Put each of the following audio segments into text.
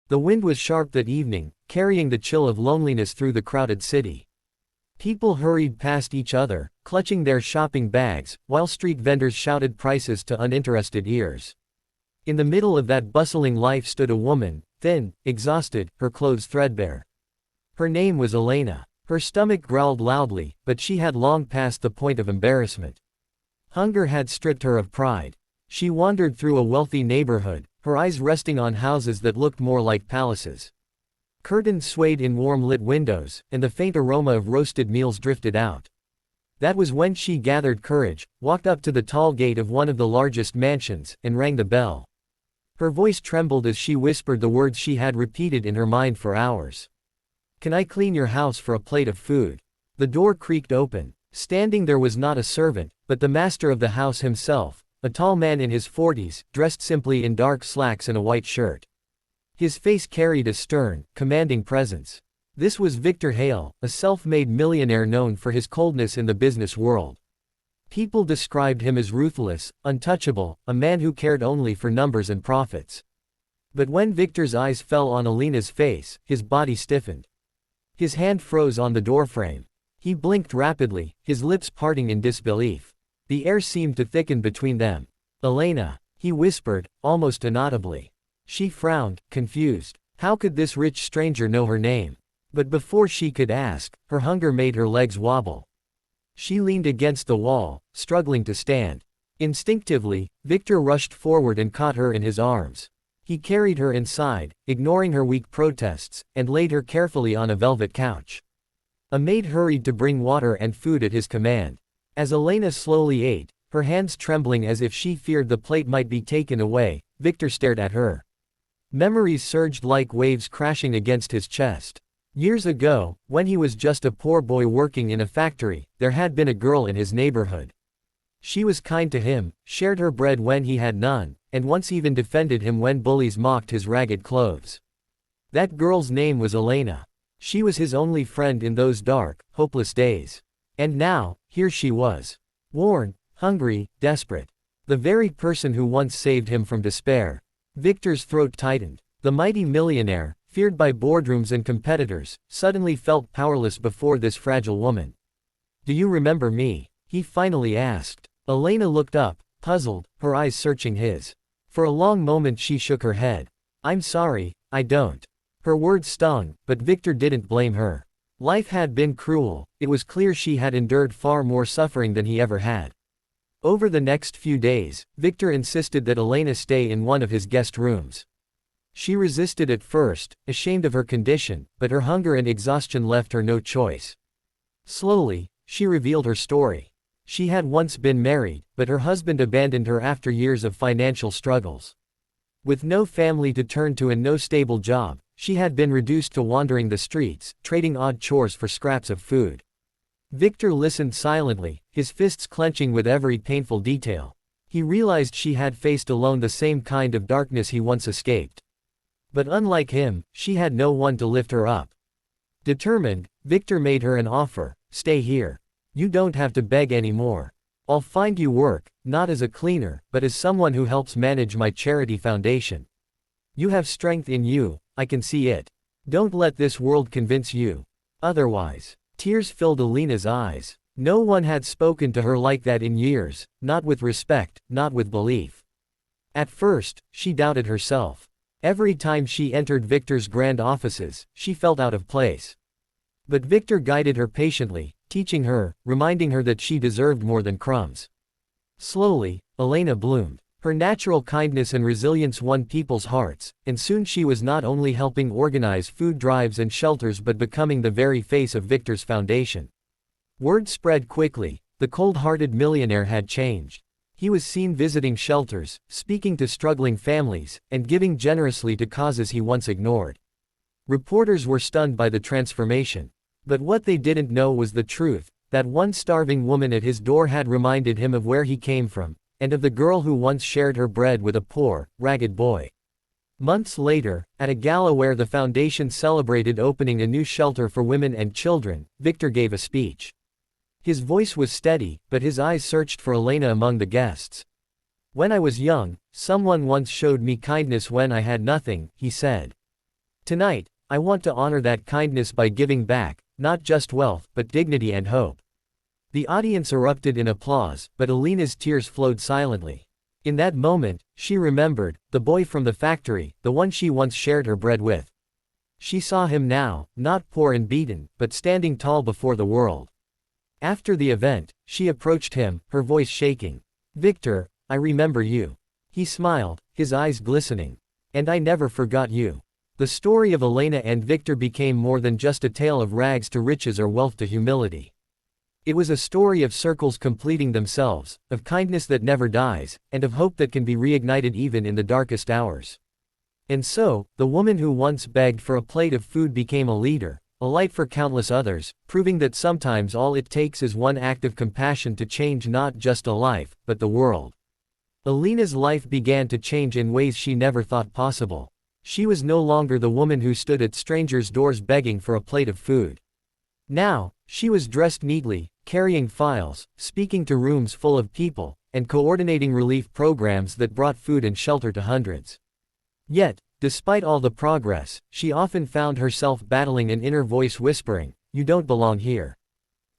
The wind was sharp that evening, carrying the chill of loneliness through the crowded city. People hurried past each other, clutching their shopping bags, while street vendors shouted prices to uninterested ears. In the middle of that bustling life stood a woman, thin, exhausted, her clothes threadbare. Her name was Elena. Her stomach growled loudly, but she had long passed the point of embarrassment. Hunger had stripped her of pride. She wandered through a wealthy neighborhood, her eyes resting on houses that looked more like palaces. Curtains swayed in warm-lit windows, and the faint aroma of roasted meals drifted out. That was when she gathered courage, walked up to the tall gate of one of the largest mansions, and rang the bell. Her voice trembled as she whispered the words she had repeated in her mind for hours. "Can I clean your house for a plate of food?" The door creaked open. Standing there was not a servant, but the master of the house himself, a tall man in his 40s, dressed simply in dark slacks and a white shirt. His face carried a stern, commanding presence. This was Victor Hale, a self-made millionaire known for his coldness in the business world. People described him as ruthless, untouchable, a man who cared only for numbers and profits. But when Victor's eyes fell on Elena's face, his body stiffened. His hand froze on the doorframe. He blinked rapidly, his lips parting in disbelief. The air seemed to thicken between them. "Elena," he whispered, almost inaudibly. She frowned, confused. How could this rich stranger know her name? But before she could ask, her hunger made her legs wobble. She leaned against the wall, struggling to stand. Instinctively, Victor rushed forward and caught her in his arms. He carried her inside, ignoring her weak protests, and laid her carefully on a velvet couch. A maid hurried to bring water and food at his command. As Elena slowly ate, her hands trembling as if she feared the plate might be taken away, Victor stared at her. Memories surged like waves crashing against his chest. Years ago, when he was just a poor boy working in a factory, there had been a girl in his neighborhood. She was kind to him, shared her bread when he had none, and once even defended him when bullies mocked his ragged clothes. That girl's name was Elena. She was his only friend in those dark, hopeless days. And now, here she was. Worn, hungry, desperate. The very person who once saved him from despair. Victor's throat tightened. The mighty millionaire, feared by boardrooms and competitors, suddenly felt powerless before this fragile woman. "Do you remember me?" he finally asked. Elena looked up, puzzled, her eyes searching his. For a long moment she shook her head. "I'm sorry, I don't." Her words stung, but Victor didn't blame her. Life had been cruel. It was clear she had endured far more suffering than he ever had. Over the next few days, Victor insisted that Elena stay in one of his guest rooms. She resisted at first, ashamed of her condition, but her hunger and exhaustion left her no choice. Slowly, she revealed her story. She had once been married, but her husband abandoned her after years of financial struggles. With no family to turn to and no stable job, she had been reduced to wandering the streets, trading odd chores for scraps of food. Victor listened silently, his fists clenching with every painful detail. He realized she had faced alone the same kind of darkness he once escaped. But unlike him, she had no one to lift her up. Determined, Victor made her an offer. "Stay here. You don't have to beg anymore. I'll find you work, not as a cleaner, but as someone who helps manage my charity foundation. You have strength in you, I can see it. Don't let this world convince you otherwise." Tears filled Elena's eyes. No one had spoken to her like that in years, not with respect, not with belief. At first, she doubted herself. Every time she entered Victor's grand offices, she felt out of place. But Victor guided her patiently, teaching her, reminding her that she deserved more than crumbs. Slowly, Elena bloomed. Her natural kindness and resilience won people's hearts, and soon she was not only helping organize food drives and shelters but becoming the very face of Victor's foundation. Word spread quickly. The cold-hearted millionaire had changed. He was seen visiting shelters, speaking to struggling families, and giving generously to causes he once ignored. Reporters were stunned by the transformation. But what they didn't know was the truth, that one starving woman at his door had reminded him of where he came from, and of the girl who once shared her bread with a poor, ragged boy. Months later, at a gala where the foundation celebrated opening a new shelter for women and children, Victor gave a speech. His voice was steady, but his eyes searched for Elena among the guests. "When I was young, someone once showed me kindness when I had nothing," he said. Tonight, I want to honor that kindness by giving back, not just wealth, but dignity and hope." The audience erupted in applause, but Alina's tears flowed silently. In that moment, she remembered, the boy from the factory, the one she once shared her bread with. She saw him now, not poor and beaten, but standing tall before the world. After the event, she approached him, her voice shaking. "Victor, I remember you." He smiled, his eyes glistening. "And I never forgot you." The story of Elena and Victor became more than just a tale of rags to riches or wealth to humility. It was a story of circles completing themselves, of kindness that never dies, and of hope that can be reignited even in the darkest hours. And so, the woman who once begged for a plate of food became a leader, a light for countless others, proving that sometimes all it takes is one act of compassion to change not just a life, but the world. Alina's life began to change in ways she never thought possible. She was no longer the woman who stood at strangers' doors begging for a plate of food. Now, she was dressed neatly, carrying files, speaking to rooms full of people, and coordinating relief programs that brought food and shelter to hundreds. Yet, despite all the progress, she often found herself battling an inner voice whispering, "You don't belong here.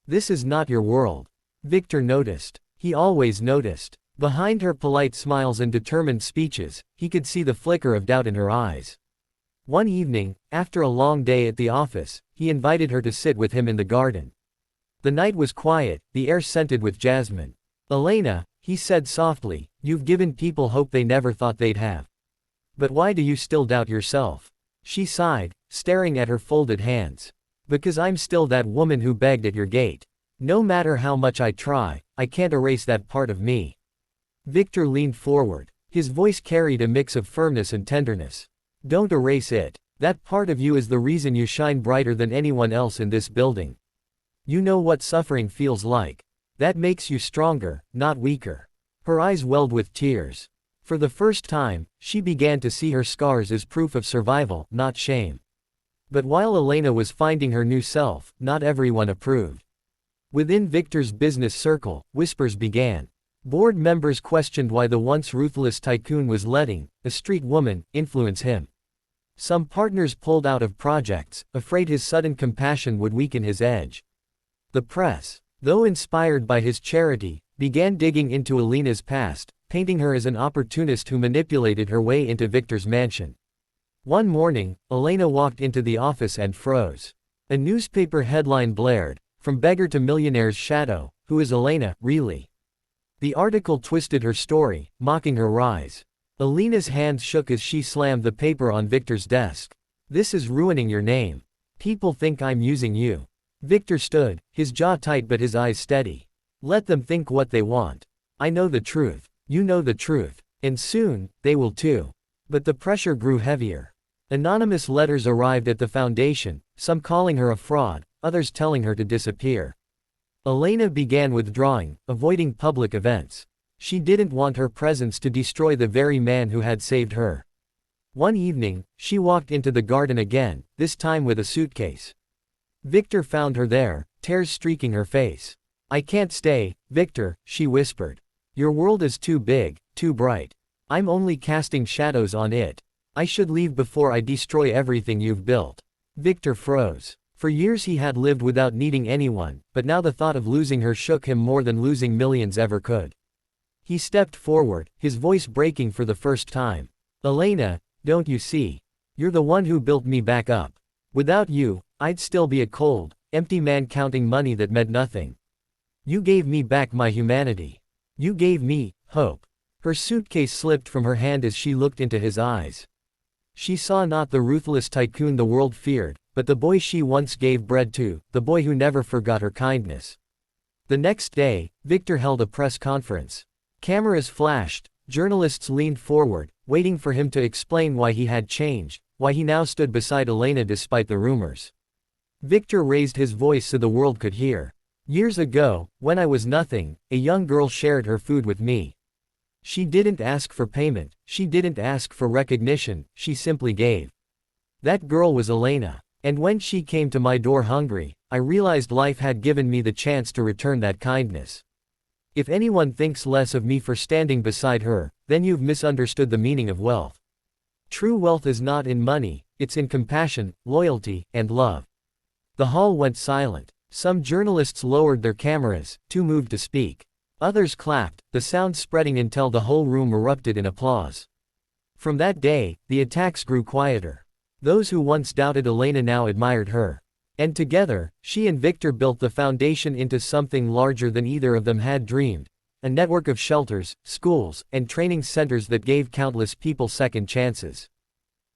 This is not your world." Victor noticed. He always noticed. Behind her polite smiles and determined speeches, he could see the flicker of doubt in her eyes. One evening, after a long day at the office, he invited her to sit with him in the garden. The night was quiet, the air scented with jasmine. "Elena," he said softly, "you've given people hope they never thought they'd have. But why do you still doubt yourself?" She sighed, staring at her folded hands. "Because I'm still that woman who begged at your gate. No matter how much I try, I can't erase that part of me." Victor leaned forward. His voice carried a mix of firmness and tenderness. "Don't erase it. That part of you is the reason you shine brighter than anyone else in this building. You know what suffering feels like. That makes you stronger, not weaker." Her eyes welled with tears. For the first time, she began to see her scars as proof of survival, not shame. But while Elena was finding her new self, not everyone approved. Within Victor's business circle, whispers began. Board members questioned why the once ruthless tycoon was letting a street woman influence him. Some partners pulled out of projects, afraid his sudden compassion would weaken his edge. The press, though inspired by his charity, began digging into Elena's past, painting her as an opportunist who manipulated her way into Victor's mansion. One morning, Elena walked into the office and froze. A newspaper headline blared, "From beggar to millionaire's shadow, who is Elena, really?" The article twisted her story, mocking her rise. Elena's hands shook as she slammed the paper on Victor's desk. "This is ruining your name. People think I'm using you." Victor stood, his jaw tight but his eyes steady. "Let them think what they want. I know the truth. You know the truth. And soon, they will too." But the pressure grew heavier. Anonymous letters arrived at the foundation, some calling her a fraud, others telling her to disappear. Elena began withdrawing, avoiding public events. She didn't want her presence to destroy the very man who had saved her. One evening, she walked into the garden again, this time with a suitcase. Victor found her there, tears streaking her face. "I can't stay, Victor," she whispered. "Your world is too big, too bright. I'm only casting shadows on it. I should leave before I destroy everything you've built." Victor froze. For years he had lived without needing anyone, but now the thought of losing her shook him more than losing millions ever could. He stepped forward, his voice breaking for the first time. "Elena, don't you see? You're the one who built me back up. Without you, I'd still be a cold, empty man counting money that meant nothing. You gave me back my humanity. You gave me hope." Her suitcase slipped from her hand as she looked into his eyes. She saw not the ruthless tycoon the world feared, but the boy she once gave bread to, the boy who never forgot her kindness. The next day, Victor held a press conference. Cameras flashed, journalists leaned forward, waiting for him to explain why he had changed, why he now stood beside Elena despite the rumors. Victor raised his voice so the world could hear. "Years ago, when I was nothing, a young girl shared her food with me. She didn't ask for payment, she didn't ask for recognition, she simply gave. That girl was Elena. And when she came to my door hungry, I realized life had given me the chance to return that kindness. If anyone thinks less of me for standing beside her, then you've misunderstood the meaning of wealth. True wealth is not in money, It's in compassion, loyalty, and love. The hall went silent. Some journalists lowered their cameras, too moved to speak. Others clapped, the sound spreading until the whole room erupted in applause. From that day, the attacks grew quieter. Those who once doubted Elena now admired her. And together, she and Victor built the foundation into something larger than either of them had dreamed. A network of shelters, schools, and training centers that gave countless people second chances.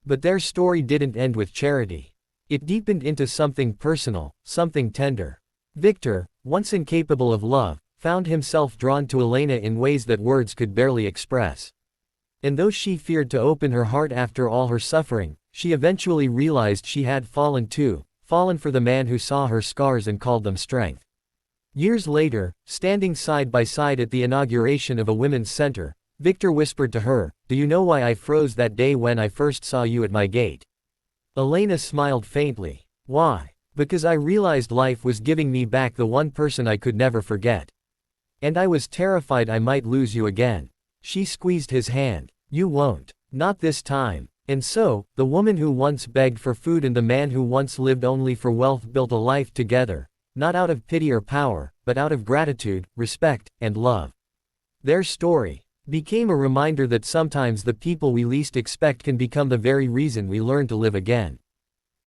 But their story didn't end with charity. It deepened into something personal, something tender. Victor, once incapable of love, found himself drawn to Elena in ways that words could barely express. And though she feared to open her heart after all her suffering, she eventually realized she had fallen too, fallen for the man who saw her scars and called them strength. Years later, standing side by side at the inauguration of a women's center, Victor whispered to her, "Do you know why I froze that day when I first saw you at my gate?" Elena smiled faintly. "Why? Because I realized life was giving me back the one person I could never forget. And I was terrified I might lose you again." She squeezed his hand. "You won't. Not this time." And so, the woman who once begged for food and the man who once lived only for wealth built a life together, not out of pity or power, but out of gratitude, respect, and love. Their story became a reminder that sometimes the people we least expect can become the very reason we learn to live again.